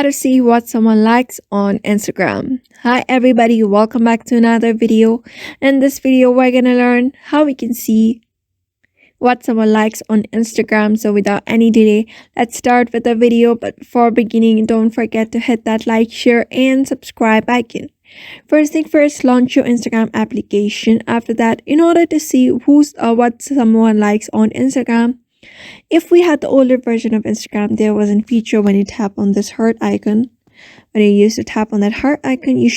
How to see what someone likes on Instagram. Hi everybody, welcome back to another video. In this video, we're gonna learn how we can see what someone likes on Instagram. So without any delay, let's start with the video. But before beginning, don't forget to hit that like, share, and subscribe icon. First thing first, launch your Instagram application. After that, in order to see what someone likes on Instagram, if we had the older version of Instagram, there was a feature when you tap on this heart icon. When you used to tap on that heart icon, you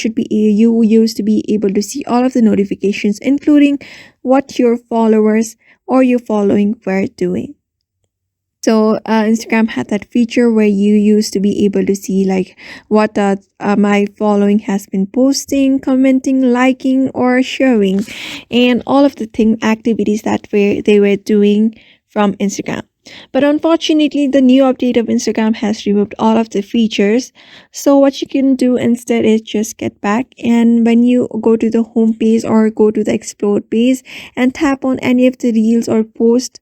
used to be able to see all of the notifications, including what your followers or your following were doing. So Instagram had that feature where you used to be able to see like what my following has been posting, commenting, liking, or sharing, and all of the activities that they were doing from Instagram. But unfortunately, the new update of Instagram has removed all of the features. So what you can do instead is just get back, and when you go to the home page or go to the explore page and tap on any of the reels or posts,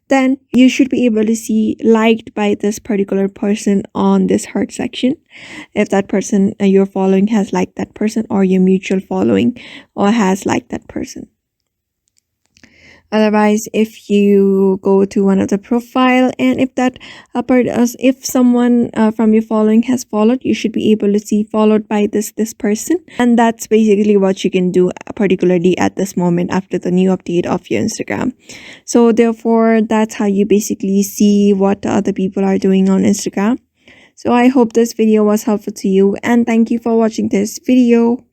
then you should be able to see liked by this particular person on this heart section. If that person you're following has liked that person, or your mutual following or has liked that person. Otherwise, if you go to one of the profile, and if someone from your following has followed, you should be able to see followed by this person. And that's basically what you can do particularly at this moment after the new update of your Instagram. So therefore, that's how you basically see what other people are doing on Instagram. So I hope this video was helpful to you, and thank you for watching this video.